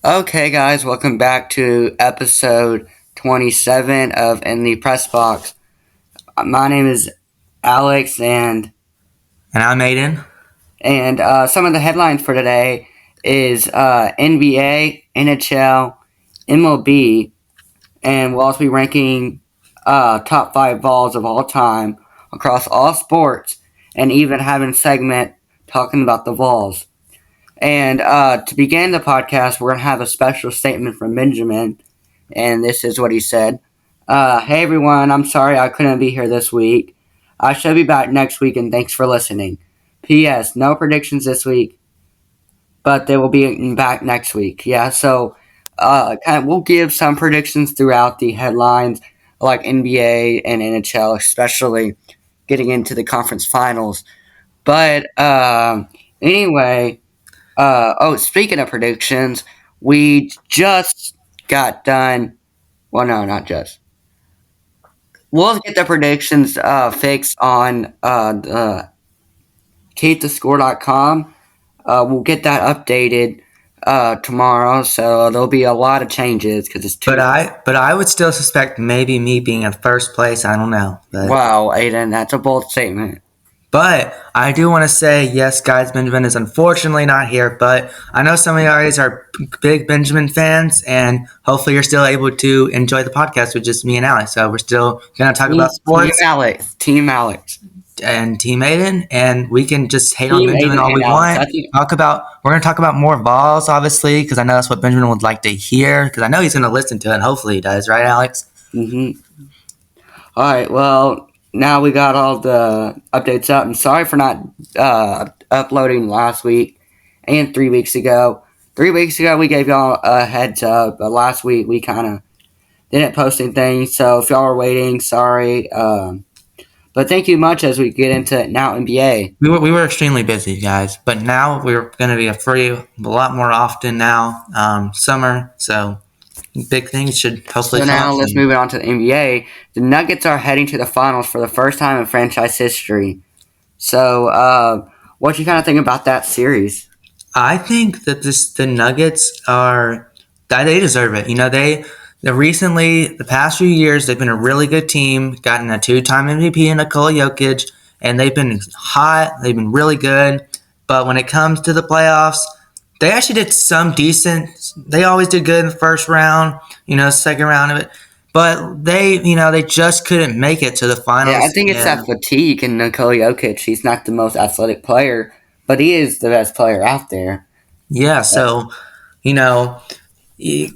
Okay, guys, welcome back to episode 27 of In the Pressbox. My name is Alex, and And I'm Aiden. some of the headlines for today is NBA, NHL, MLB, and we'll also be ranking top 5 Vols of all time across all sports, and even having a segment talking about the Vols. And to begin the podcast, we're going to have a special statement from Benjamin. And this is what he said. Hey everyone, I'm sorry I couldn't be here this week. I should be back next week, and thanks for listening. P.S. No predictions this week, but they will be back next week. Yeah, so we'll give some predictions throughout the headlines, like NBA and NHL, especially getting into the conference finals. But anyway, speaking of predictions, we just got done. Well, no, not just. We'll get the predictions fixed on keepthescore.com. We'll get that updated tomorrow, so there'll be a lot of changes because it's But too. I would still suspect maybe me being in first place. I don't know. Wow, Aiden, that's a bold statement. But I do want to say, yes, guys, Benjamin is unfortunately not here. But I know some of you guys are big Benjamin fans, and hopefully you're still able to enjoy the podcast with just me and Alex. So we're still going to talk about Team sports Alex. Team Alex. and Team Aiden, and we can just hate on Team Benjamin Aiden all and we Alex. want. We're going to talk about more Vols, obviously, because I know that's what Benjamin would like to hear, because I know he's going to listen to it, and hopefully he does, right, Alex? Mm-hmm. All right, well, now we got all the updates up. I'm sorry for not uploading last week and 3 weeks ago. 3 weeks ago, we gave y'all a heads up, but last week we kind of didn't post anything. So if y'all are waiting, sorry. But thank you much as we get into now NBA. We were extremely busy, guys, but now we're going to be free a lot more often now. Summer, so big things should hopefully So come now up let's soon. move on to the NBA. The Nuggets are heading to the finals for the first time in franchise history. So, what you kind of think about that series? I think that the Nuggets are that they deserve it. You know, they recently the past few years they've been a really good team, gotten a two-time MVP in Nikola Jokic, and they've been hot. They've been really good, but when it comes to the playoffs, they actually did some decent. They always did good in the first round, second round of it, but they just couldn't make it to the Yeah, I finals. think it's that fatigue in Nikola Jokic. He's not the most athletic player, but he is the best player out there. Yeah, so you know,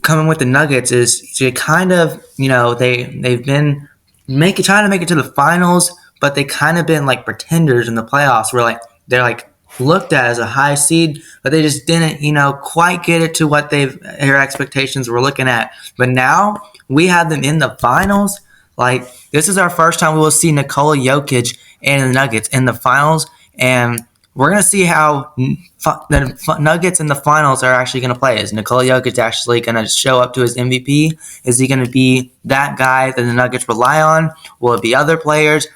coming with the Nuggets is to kind of they've been trying to make it to the finals, but they kind of been like pretenders in the playoffs. Where they're like looked at as a high seed, but they just didn't quite get it to what their expectations were looking at. But now we have them in the finals. Like this is our first time we will see Nikola Jokic and the Nuggets in the finals, and we're gonna see how the Nuggets in the finals are actually gonna play. Is Nikola Jokic actually gonna show up to his MVP? Is he gonna be that guy that the Nuggets rely on? Will it be other players?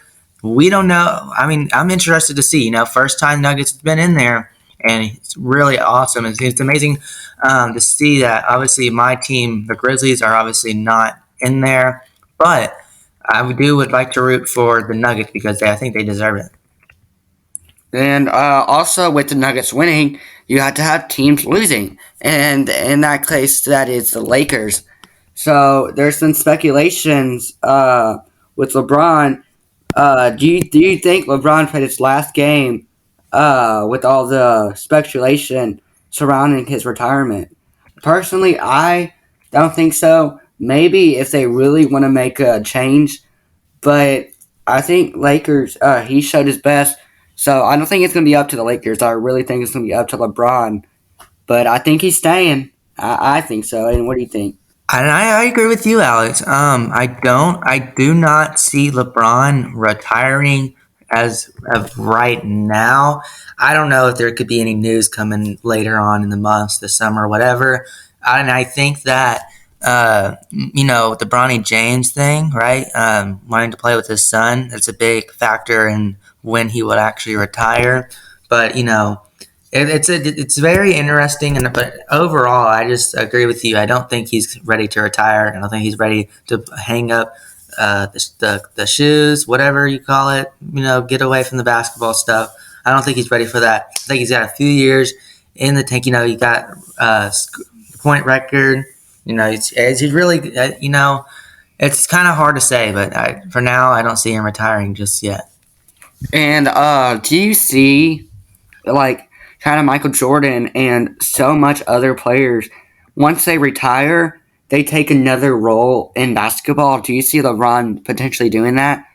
We don't know. I mean, I'm interested to see. First time Nuggets has been in there, and it's really awesome. It's amazing to see that. Obviously, my team, the Grizzlies, are obviously not in there, but would like to root for the Nuggets because I think they deserve it. And also with the Nuggets winning, you had to have teams losing, and in that case, that is the Lakers. So there's been speculations with LeBron. Do you think LeBron played his last game with all the speculation surrounding his retirement? Personally, I don't think so. Maybe if they really want to make a change, but I think Lakers. He showed his best, so I don't think it's gonna be up to the Lakers. I really think it's gonna be up to LeBron. But I think he's staying. I think so. And what do you think? And I agree with you, Alex. I do not see LeBron retiring as of right now. I don't know if there could be any news coming later on in the months, the summer, whatever. And I think that, the Bronny James thing, right? Wanting to play with his son, that's a big factor in when he would actually retire. But, it's very interesting, but overall, I just agree with you. I don't think he's ready to retire. I don't think he's ready to hang up the shoes, whatever you call it. Get away from the basketball stuff. I don't think he's ready for that. I think he's got a few years in the tank. He got point record. He's really. It's kind of hard to say, but for now, I don't see him retiring just yet. And do you see like kind of Michael Jordan and so much other players once they retire, they take another role in basketball? Do you see LeBron potentially doing that?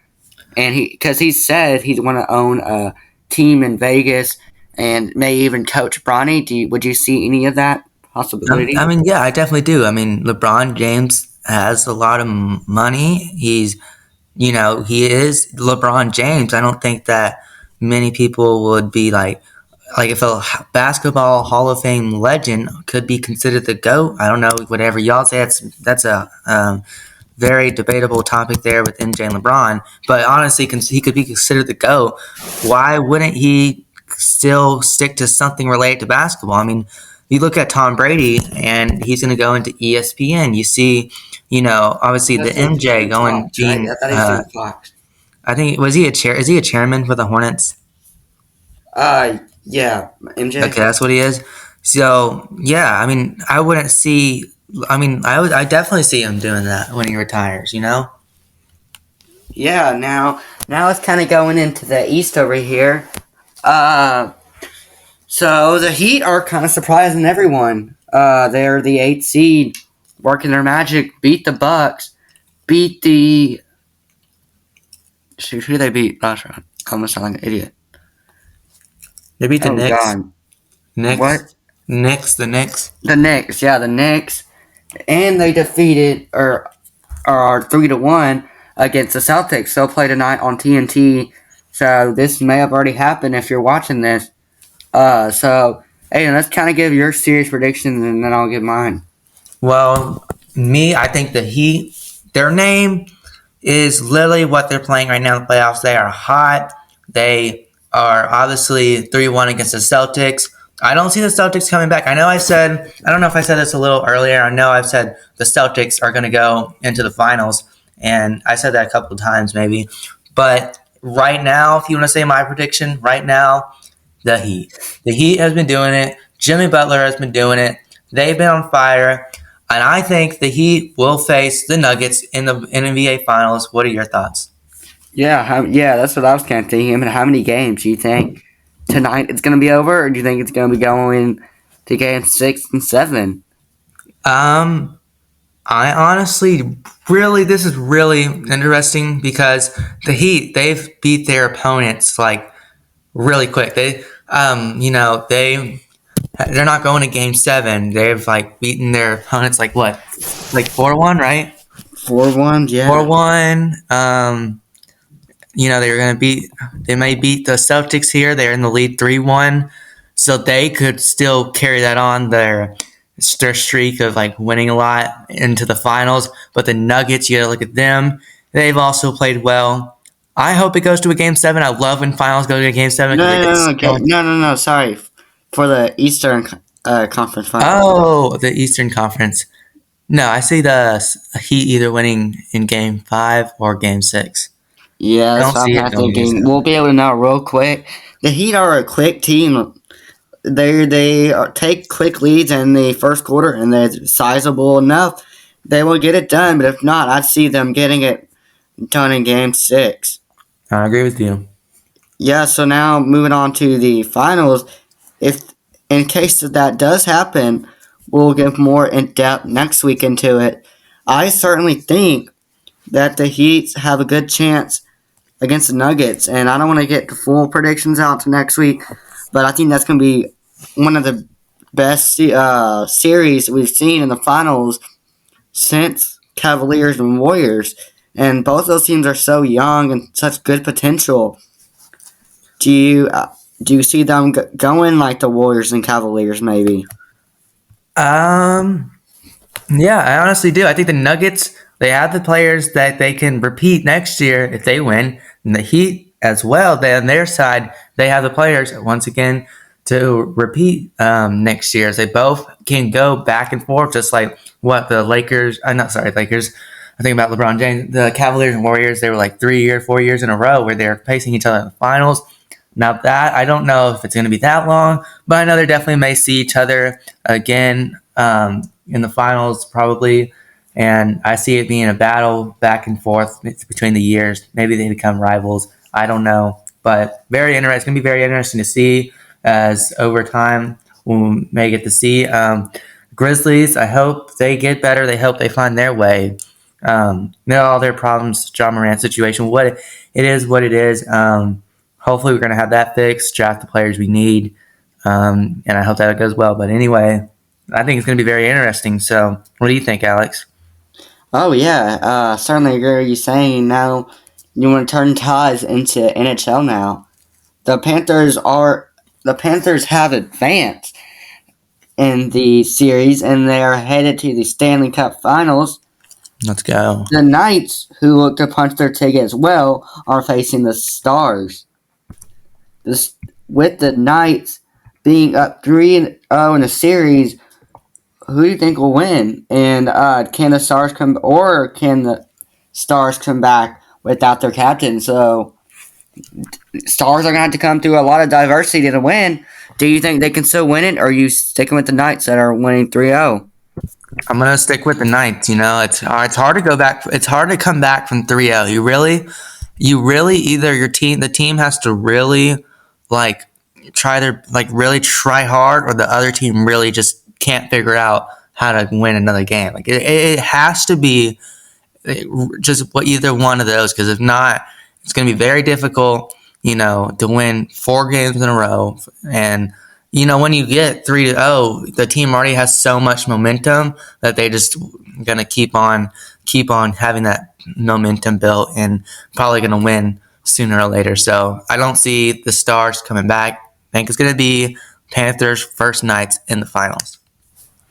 And because he said he'd want to own a team in Vegas and may even coach Bronny. Would you see any of that possibility? I mean, yeah, I definitely do. I mean, LeBron James has a lot of money. He is LeBron James. I don't think that many people would be like if a basketball Hall of Fame legend could be considered the GOAT. I don't know, whatever y'all say. That's a very debatable topic there with MJ and LeBron. But honestly, he could be considered the GOAT. Why wouldn't he still stick to something related to basketball? I mean, you look at Tom Brady, and he's going to go into ESPN. You see, obviously the MJ going Fox, right? being. I thought he was doing Fox. I think was he a chair? Is he a chairman for the Hornets? Yeah, MJ. Okay, that's what he is. So yeah, I mean, I wouldn't see. I mean, I definitely see him doing that when he retires. Yeah, now it's kind of going into the East over here. Uh, so the Heat are kind of surprising everyone. They're the 8th seed, working their magic, beat the Bucks, beat the. Shoot, who they beat last round? I almost sound like an idiot. They beat the Oh Knicks. God, Knicks. what? The Knicks. The Knicks, yeah, the Knicks, and they defeated or are 3-1 against the Celtics. They'll play tonight on TNT. So this may have already happened if you're watching this. So hey, let's kind of give your serious predictions and then I'll give mine. Well, I think the Heat. Their name is literally what they're playing right now in the playoffs. They are hot. They are obviously 3-1 against the Celtics. I don't see the Celtics coming back. I don't know if I said this a little earlier. I know I've said the Celtics are going to go into the finals, and I said that a couple of times maybe. But right now, if you want to say my prediction, right now, the Heat. The Heat has been doing it. Jimmy Butler has been doing it. They've been on fire. And I think the Heat will face the Nuggets in the NBA Finals. What are your thoughts? Yeah, that's what I was kind of thinking. I mean, how many games do you think tonight it's going to be over, or do you think it's going to be going to game 6 and 7? I honestly, really, this is really interesting because the Heat, they've beat their opponents like really quick. They're not going to game 7. They've like beaten their opponents like what, like 4-1, right? 4-1, yeah. 4-1. They may beat the Celtics here. They're in the lead 3-1. So they could still carry that on their streak of like winning a lot into the finals. But the Nuggets, you gotta look at them. They've also played well. I hope it goes to a game 7. I love when finals go to a game 7. No. Sorry, for the Eastern Conference Finals. Oh, the Eastern Conference. No, I see the Heat either winning in game 5 or game 6. Yeah, I that's don't what I'm see it kind of going thinking. against We'll be able to know real quick. The Heat are a quick team. Take quick leads in the first quarter, and they're sizable enough. They will get it done, but if not, I'd see them getting it done in game 6. I agree with you. Yeah, so now moving on to the finals. If in case that does happen, we'll get more in depth next week into it. I certainly think that the Heat have a good chance against the Nuggets, and I don't want to get the full predictions out to next week, but I think that's going to be one of the best series we've seen in the finals since Cavaliers and Warriors. And both those teams are so young and such good potential. Do you see them going like the Warriors and Cavaliers maybe? Yeah, I honestly do. I think the Nuggets, they have the players that they can repeat next year if they win. And the Heat as well, they on their side, they have the players once again to repeat next year. As they both can go back and forth, just like what the Lakers. I'm not sorry, Lakers. I think about LeBron James, the Cavaliers and Warriors. They were like 3 years, 4 years in a row where they're facing each other in the finals. Now that I don't know if it's going to be that long, but I know they definitely may see each other again in the finals probably. And I see it being a battle back and forth between the years. Maybe they become rivals. I don't know, but very interesting. It's going to be very interesting to see as over time we may get to see. Grizzlies, I hope they get better. They hope they find their way. All their problems, John Morant situation, what it is, what it is. Hopefully, we're going to have that fixed, draft the players we need, and I hope that it goes well. But anyway, I think it's going to be very interesting. So, what do you think, Alex? Oh yeah, certainly agree with you saying. Now you want to turn ties into NHL now. The Panthers have advanced in the series and they are headed to the Stanley Cup Finals. Let's go. The Knights, who look to punch their ticket as well, are facing the Stars. With the Knights being up 3-0 in the series, who do you think will win? And can the Stars come back without their captain? So Stars are going to have to come through a lot of diversity to win. Do you think they can still win it, or are you sticking with the Knights that are winning 3-0? I'm gonna stick with the Knights. It's hard to go back. It's hard to come back from 3-0. You really either the team has to really like really try hard, or the other team really just can't figure out how to win another game. Like it has to be just either one of those, because if not, it's going to be very difficult, to win 4 games in a row. And when you get 3-0, the team already has so much momentum that they just going to keep on having that momentum built and probably going to win sooner or later. So I don't see the Stars coming back. I think it's going to be Panthers first Knights in the finals.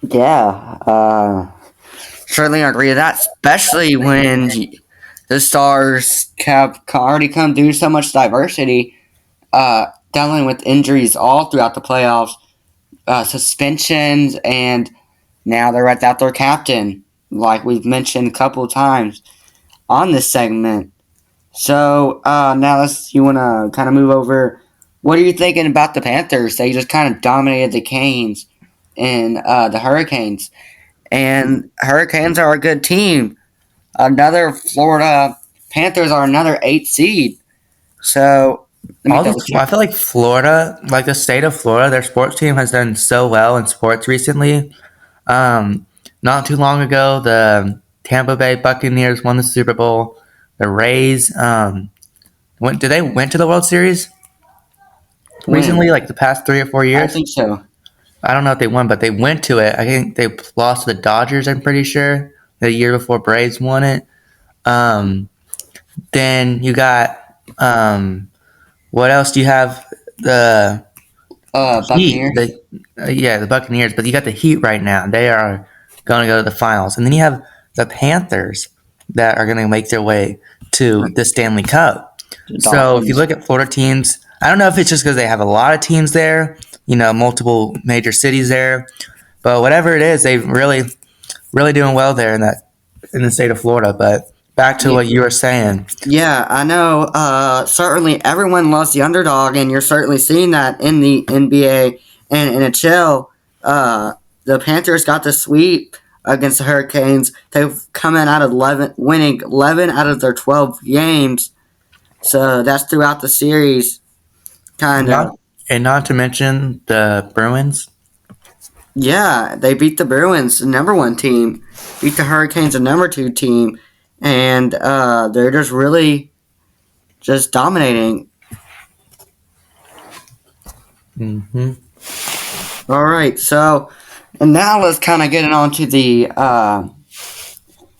Yeah, certainly agree with that, especially when the Stars have already come through so much diversity, dealing with injuries all throughout the playoffs, suspensions, and now they're without their captain, like we've mentioned a couple of times on this segment. So now you want to kind of move over. What are you thinking about the Panthers? They just kind of dominated the Canes and the Hurricanes. And Hurricanes are a good team. Another Florida Panthers are another 8 seed. So I feel like Florida, like the state of Florida, their sports team has done so well in sports recently. Not too long ago, the Tampa Bay Buccaneers won the Super Bowl. The Rays went to the World Series recently, like the past 3 or 4 years? I think so. I don't know if they won, but they went to it. I think they lost to the Dodgers, I'm pretty sure, the year before Braves won it. Then you got, what else do you have? The Heat. Buccaneers. The Buccaneers. But you got the Heat right now. They are going to go to the finals. And then you have the Panthers that are going to make their way to the Stanley Cup. So if you look at Florida teams, I don't know if it's just because they have a lot of teams there, multiple major cities there, but whatever it is, they've really doing well there in the state of Florida. But back to what you were saying. Yeah, I know. Certainly, everyone loves the underdog, and you're certainly seeing that in the NBA and NHL. The Panthers got the sweep against the Hurricanes. They've come in out of winning 11 out of their 12 games. So that's throughout the series, kind of. And not to mention the Bruins. Yeah, they beat the Bruins, the number 1 team, beat the Hurricanes, the number 2 team, and they're just really just dominating. Mm-hmm. All right, so and now let's kind of get on to the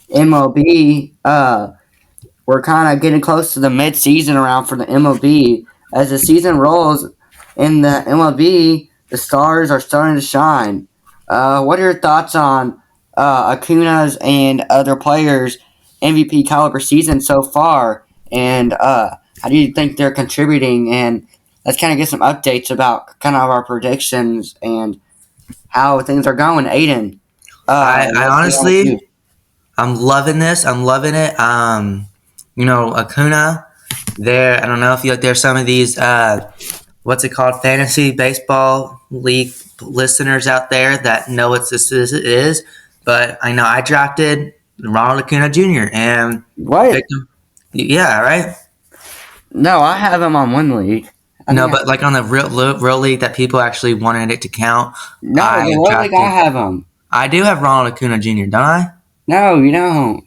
MLB. We're kind of getting close to the mid-season round for the MLB. As the season rolls in the MLB, the stars are starting to shine. What are your thoughts on Acuna's and other players' MVP caliber season so far? And how do you think they're contributing? And let's kind of get some updates about kind of our predictions and how things are going. Aiden, I let's get on with you. honestly, I'm loving this. I'm loving it. Acuna. There, I don't know if there's some of these what's it called, fantasy baseball league listeners out there that know what this is, but I know I drafted Ronald Acuna Jr. and What? picked him. Yeah, right. No, I have him on one league. I No, think but like on the real league that people actually wanted it to count, no, I the one league I drafted. have him. I do have Ronald Acuna Jr., don't I? No, you don't.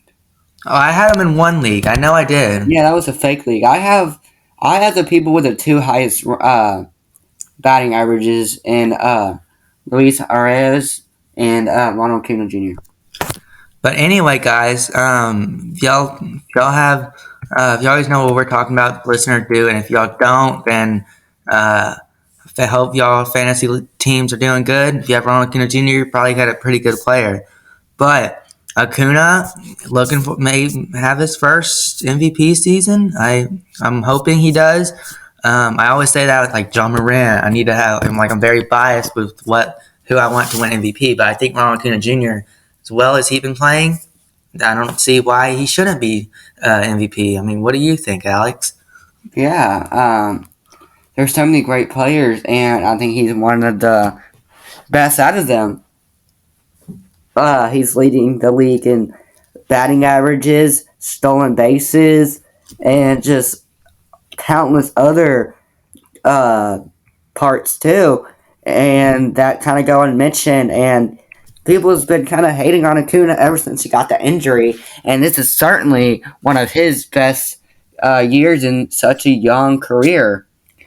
Oh, I had him in one league. I know I did. Yeah, that was a fake league. I have the people with the two highest batting averages in Luis Arias and Ronald Acuna Jr. But anyway, guys, if y'all have, if you always know what we're talking about, listeners do, and if y'all don't, then uh, I hope y'all fantasy teams are doing good. If you have Ronald Acuna Jr., you probably got a pretty good player. But Acuna looking for may have his first MVP season. I'm hoping he does. I always say that with like John Moran. I need to have. I'm very biased with who I want to win MVP, but I think Ronald Acuna Jr. as well as he's been playing, I don't see why he shouldn't be MVP. I mean, what do you think, Alex? Yeah, there's so many great players, and I think he's one of the best out of them. He's leading the league in batting averages, stolen bases, and just countless other uh, parts too. And that kind of go unmentioned. And people has been kind of hating on Acuna ever since he got the injury. And this is certainly one of his best years in such a young career.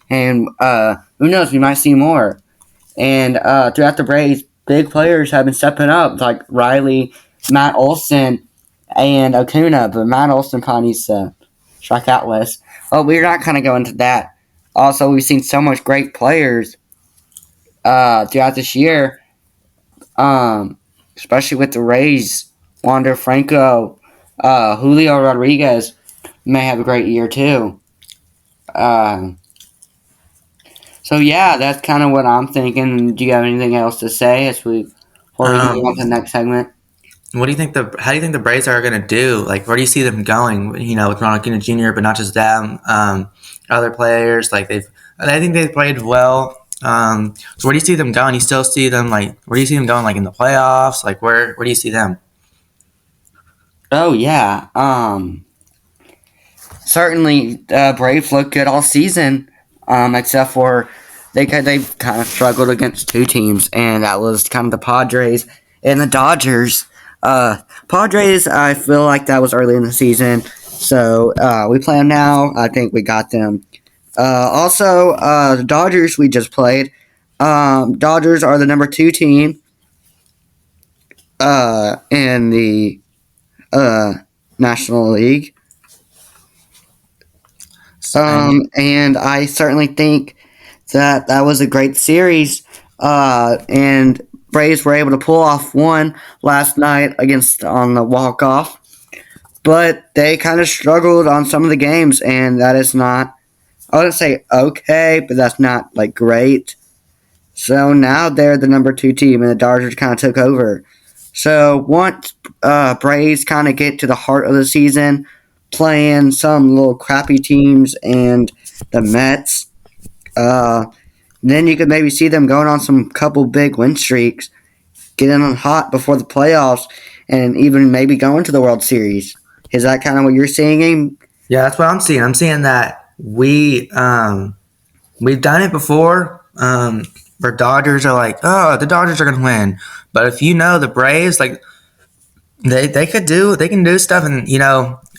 And who knows, we might see more. And throughout the Braves, big players have been stepping up, like Riley, Matt Olson, and Acuna. But Matt Olson probably needs to strike out less. Well, we're not kind of going to that. Also, we've seen so much great players throughout this year, especially with the Rays. Wander Franco, Julio Rodriguez may have a great year too. Uh, so yeah, that's kind of what I'm thinking. Do you have anything else to say before we move on Um, to the next segment? what do you think how do you think the Braves are going to do? Like, where do you see them going? With Ronald Acuna Jr., but not just them. Other players, I think they've played well. So where do you see them going? You still see them where do you see them going? Like in the playoffs? Like where do you see them? Oh yeah, certainly Braves look good all season, except for they've kind of struggled against two teams, and that was kind of the Padres and the Dodgers. Padres, I feel like that was early in the season, so we play them now. I think we got them. Also, the Dodgers we just played. Dodgers are the number two team in the uh, National League. And And I certainly think that was a great series. And Braves were able to pull off one last night against on the walk off, but they kind of struggled on some of the games, and that is not. I wouldn't say okay, but that's not like great. So now they're the number two team, and the Dodgers kind of took over. So once Braves kind of get to the heart of the season, playing some little crappy teams and the Mets, uh, then you could maybe see them going on some couple big win streaks, getting on hot before the playoffs, and even maybe going to the World Series. Is that kind of what you're seeing? yeah, that's what I'm seeing. I'm seeing that we've done it before. Where Dodgers are like, oh, the Dodgers are gonna win. But if the Braves, like they can do stuff, and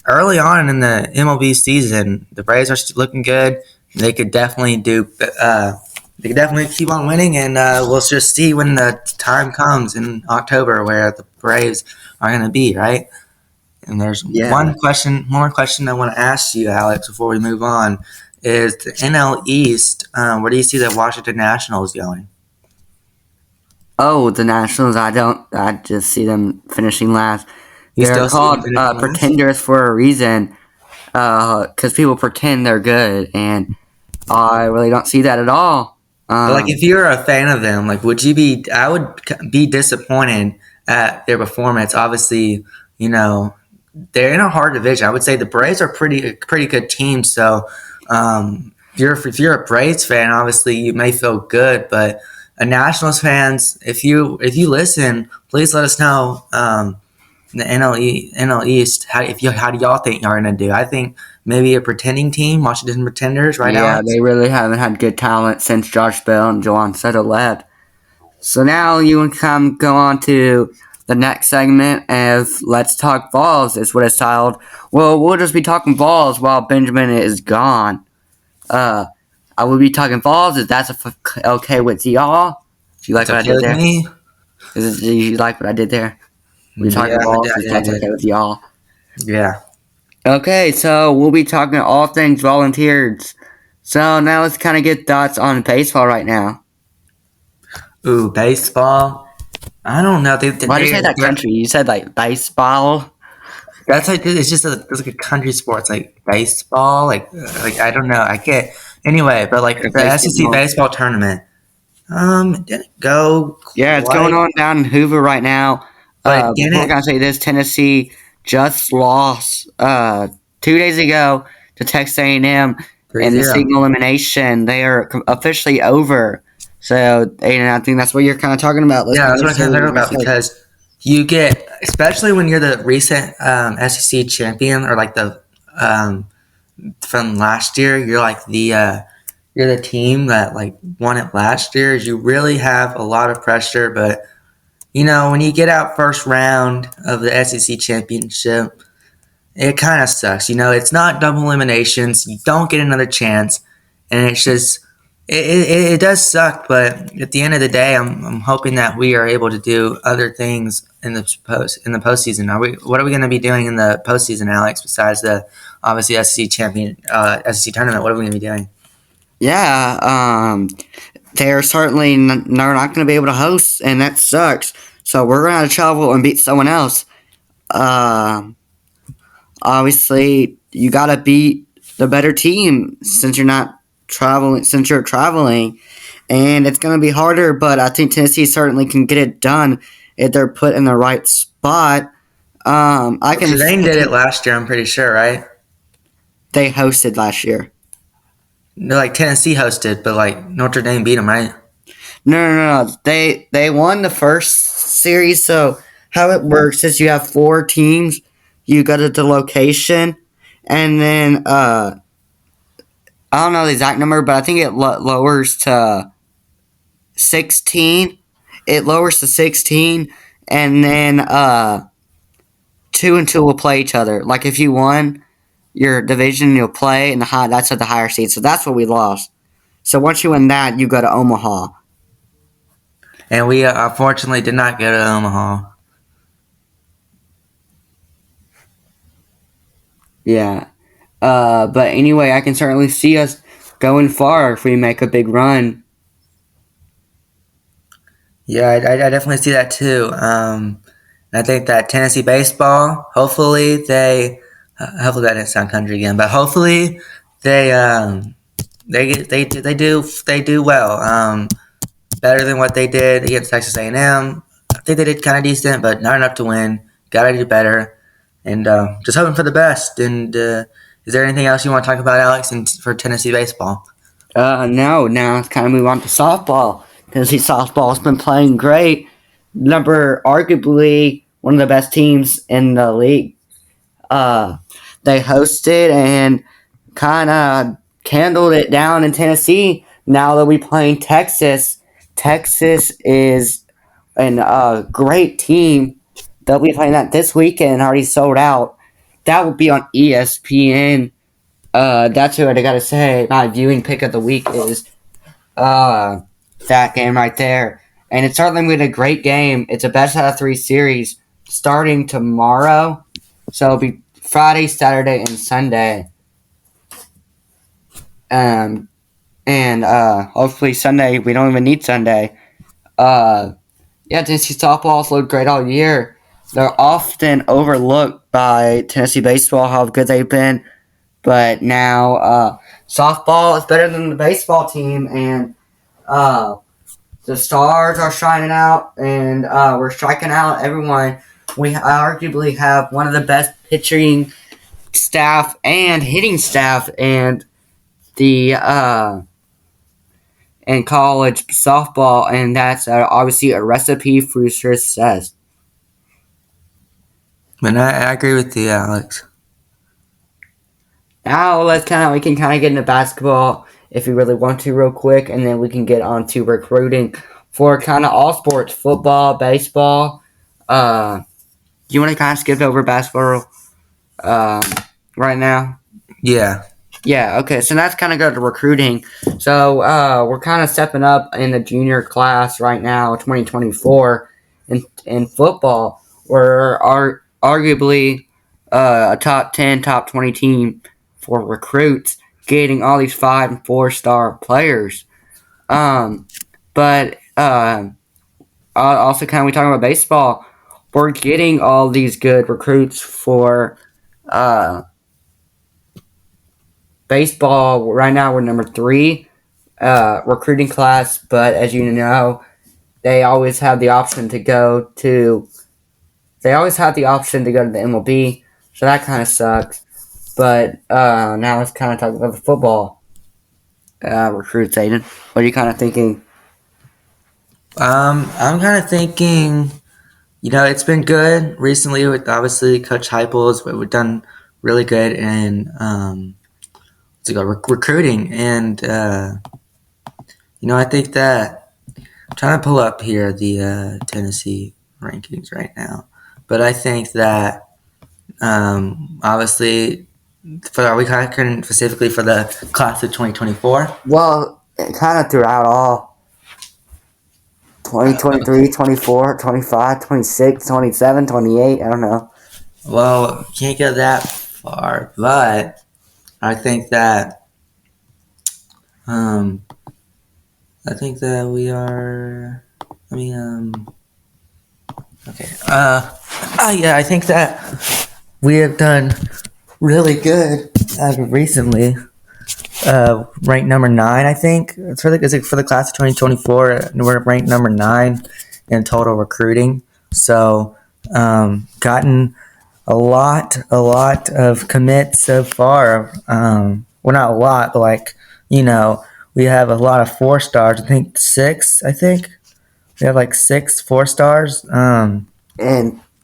early on in the MLB season, the Braves are looking good. They could definitely do. They could definitely keep on winning, and we'll just see when the time comes in October where the Braves are going to be, right? And there's Yeah. more question I want to ask you, Alex, before we move on. Is the NL East? Where do you see the Washington Nationals going? Oh, the Nationals. I don't. I just see them finishing last. You They're still see them called finishing last? pretenders for a reason. Because people pretend they're good, and I really don't see that at all. But like, if you're a fan of them, like, would you be? I would be disappointed at their performance. Obviously, you know, they're in a hard division. I would say the Braves are pretty good team. So, if you're a Braves fan, obviously you may feel good, but a Nationals fans, if you listen, please let us know. The NL East. How do y'all think y'all are gonna do? I think maybe a pretending team, Washington Pretenders, right, Yeah, Alex? they really haven't had good talent since Josh Bell and Joan Soto left. So now you can come go on to the next segment of Let's Talk Vols is what it's titled. Well, we'll just be talking Vols while Benjamin is gone. Uh, I will be talking Vols. Is that okay with y'all? Do you like It's what I okay did with there? me. Do you like what I did there? We're Yeah, talking Vols. If I that's did. okay with y'all. Yeah. Okay, so we'll be talking all things volunteers. So now let's kind of get thoughts on baseball right now. Ooh, baseball. I don't know. Why'd you say that country? You said like baseball. That's like it's like a country sport. It's like baseball. Like I don't know. I can't. Anyway, but like Or the SEC basketball. baseball tournament. It didn't go Yeah, it's going quite, on down in Hoover right now. but it Before I didn't. gotta say this, Tennessee just lost 2 days ago to Texas A&M Three in the zero. single elimination. They are officially over. So, Aiden, I think that's what you're kind of talking about. Let's Yeah, kind that's of what I say kind of what talking you're gonna about say. because you get, especially when you're the recent SEC champion or like the from last year, you're the team that like won it last year. You really have a lot of pressure, but when you get out first round of the SEC championship, it kind of sucks. It's not double eliminations. You don't get another chance, and it's just it does suck. But at the end of the day, I'm hoping that we are able to do other things in the postseason. What are we going to be doing in the postseason, Alex? Besides the obviously SEC tournament, what are we going to be doing? Yeah, they're certainly they're not going to be able to host, and that sucks. So we're going to have to travel and beat someone else. Um, Obviously, you got to beat the better team since you're not traveling. Since you're traveling, and it's going to be harder, but I think Tennessee certainly can get it done if they're put in the right spot. I can. Tulane did it last year, I'm pretty sure, right? They hosted last year. No, like Tennessee hosted, but like Notre Dame beat them, right? No. They won the first series. So how it works is you have four teams. You go to the location, and then I don't know the exact number, but I think it lowers to 16. It lowers to 16, and then two and two will play each other. Like if you won your division, you'll play, and that's at the higher seed. So that's what we lost. So once you win that, you go to Omaha. And we unfortunately did not go to Omaha. Yeah. But anyway, I can certainly see us going far if we make a big run. Yeah, I definitely see that too. And I think that Tennessee baseball, hopefully that didn't sound country again, but hopefully they they do well. Better than what they did against Texas A&M. I think they did kind of decent, but not enough to win. Got to do better, and just hoping for the best. And is there anything else you want to talk about, Alex, for Tennessee baseball? No, now it's kind of move on to softball. Tennessee softball's been playing great. Arguably one of the best teams in the league. Uh, they hosted and kind of candled it down in Tennessee. Now that we playing Texas, Texas is a great team. They'll be playing that this weekend. Already sold out. That will be on ESPN. That's what I gotta say. My viewing pick of the week is uh, that game right there. And it's certainly been a great game. It's a best out of three series starting tomorrow. So it'll be Friday, Saturday, and Sunday. Um, and hopefully Sunday, we don't even need Sunday. Uh, yeah, Tennessee softball's looked great all year. They're often overlooked by Tennessee baseball, how good they've been. but now softball is better than the baseball team, and uh, the stars are shining out, and we're striking out everyone. We arguably have one of the best pitching staff and hitting staff and the in college softball, and that's obviously a recipe for success. And I agree with you, Alex. Now we can kind of get into basketball if you really want to real quick, and then we can get on to recruiting for kind of all sports, football, baseball. You want to kind of skip over basketball um, right now? Yeah. Yeah, okay, so that's kind of go to recruiting. So we're kind of stepping up in the junior class right now, 2024, in football. We're arguably a top 10, top 20 team for recruits, getting all these 5 and 4-star players. But also kind of we talking about baseball, we're getting all these good recruits for uh, baseball. Right now we're number 3 recruiting class, but as you know, they always have the option to go to the MLB, so that kind of sucks. But now let's kind of talk about the football recruits, Aiden. What are you kind of thinking? I'm kind of thinking, it's been good recently with obviously Coach Heupel's. We've done really good in recruiting, and I think that I'm trying to pull up here the Tennessee rankings right now, but I think that obviously, are we talking specifically for the class of 2024? Well, kind of throughout all 2023, 24, 25, 26, 27, 28. I don't know. Well, can't go that far, but I think that um, we are. I mean, okay. Yeah, I think that we have done really good as of recently. Ranked number 9, I think. For the class of 2024, we're ranked number 9 in total recruiting. So, gotten a lot of commits so far. Well, not a lot, but we have a lot of 4-stars. I think 6. I think we have like 6 4-stars. And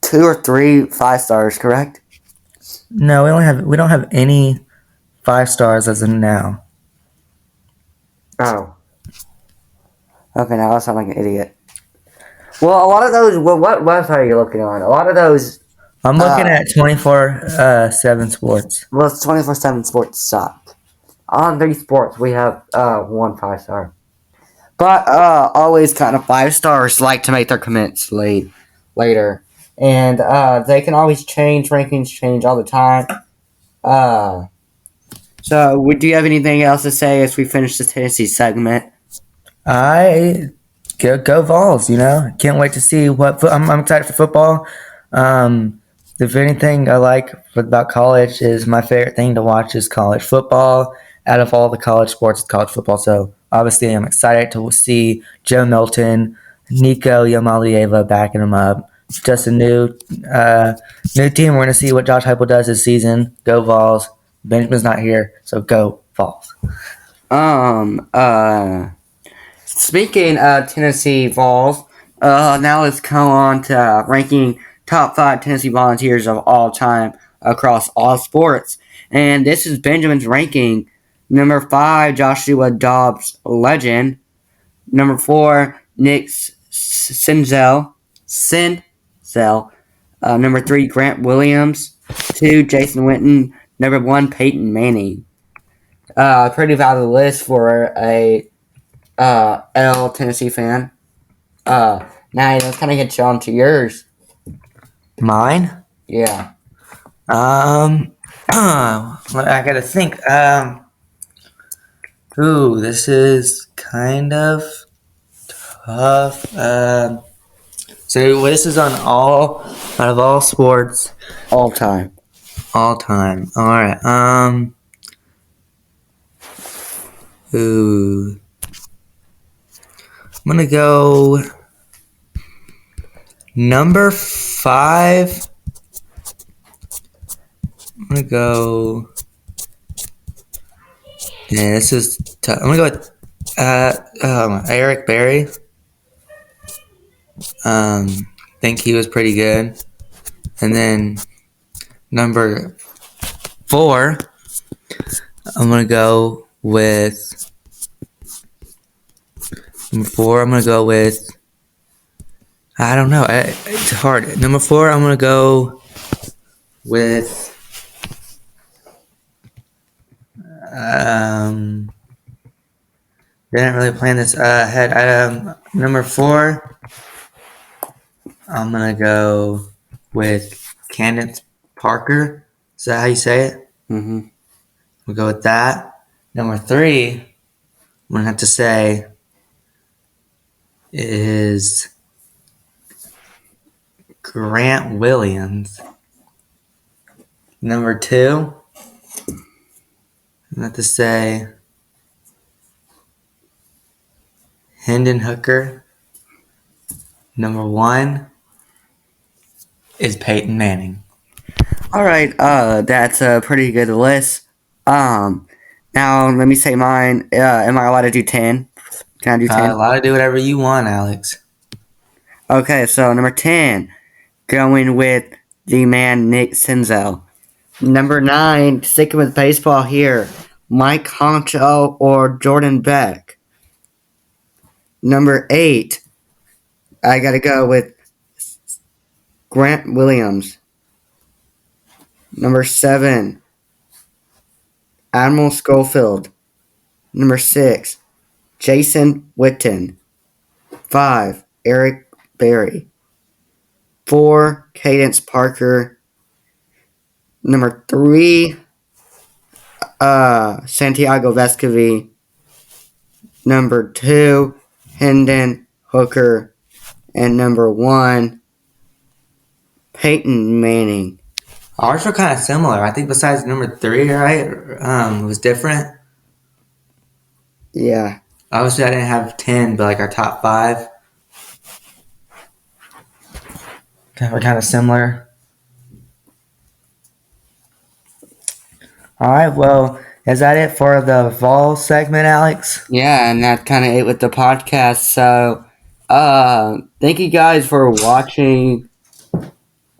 2 or 3 5-stars, correct? No, we don't have any 5-stars as of now. Oh. Okay, now I sound like an idiot. Well, a lot of those. Well, what website are you looking on? A lot of those. I'm looking at 24/7 Sports. Well, 24/7 Sports suck. On these sports, we have 1 5-star. But always kind of 5-stars like to make their commits later. And they can always change. Rankings change all the time. So, do you have anything else to say as we finish the Tennessee segment? I go Vols. Can't wait to see what. I'm excited for football. If anything I like about college is my favorite thing to watch is college football. Out of all the college sports, it's college football. So obviously, I'm excited to see Joe Milton, Nico Yamalieva backing him up. It's just a new team. We're going to see what Josh Heupel does this season. Go Vols. Benjamin's not here, so go Vols. Speaking of Tennessee Vols, now let's go on to ranking top 5 Tennessee Volunteers of all time across all sports. And this is Benjamin's ranking. Number 5, Joshua Dobbs, legend. Number 4, Nick Senzel. Number 3, Grant Williams. 2, Jason Witten. Number 1, Peyton Manning. Pretty valid list for a L Tennessee fan. Now let's kind of get you on to yours. Mine? Yeah. I gotta think. This is kind of tough. So this is on out of all sports. All time. All time. All right. Ooh. I'm going to go number 5. I'm going to go... Yeah, this is tough. I'm going to go with Eric Berry. Think he was pretty good. And then number 4, I'm going to go with... Number 4, I'm going to go with... I don't know. It's hard. Number 4, I'm going to go with... Didn't really plan this ahead. Number 4, I'm going to go with Candace Parker. Is that how you say it? Mm-hmm. We'll go with that. Number 3, I'm going to have to say is Grant Williams. Number 2, I'm going to have to say Hendon Hooker. Number 1 is Peyton Manning. All right, that's a pretty good list. Now let me say mine. Am I allowed to do 10? Can I do 10? Allowed to do whatever you want, Alex. Okay, so number 10, going with the man Nick Senzel. Number 9, sticking with baseball here, Mike Honcho or Jordan Beck. Number 8, I gotta go with Grant Williams. Number 7, Admiral Schofield. Number 6, Jason Witten. 5, Eric Berry. 4, Cadence Parker. Number 3, Santiago Vescovi. Number 2, Hendon Hooker. And number 1, Peyton Manning. Ours were kind of similar. I think besides number 3, right, it was different. Yeah. Obviously, I didn't have 10, but like our top 5 were kind of similar. All right, well, is that it for the Vols segment, Alex? Yeah, and that's kind of it with the podcast. So, thank you guys for watching.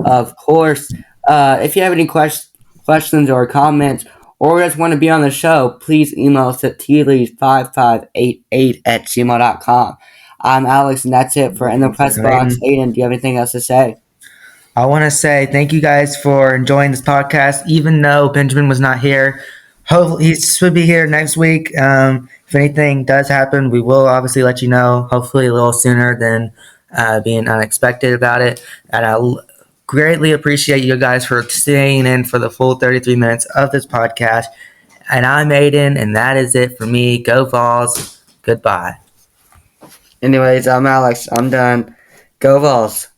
Of course, if you have any questions or comments, or just want to be on the show, please email us at tlees5588@gmail.com. I'm Alex, and that's it for In the Pressbox. Aiden, do you have anything else to say? I want to say thank you guys for enjoying this podcast, even though Benjamin was not here. Hopefully, he should be here next week. If anything does happen, we will obviously let you know, hopefully a little sooner than being unexpected about it. And I greatly appreciate you guys for staying in for the full 33 minutes of this podcast. And I'm Aiden, and that is it for me. Go Vols. Goodbye. Anyways, I'm Alex. I'm done. Go Vols.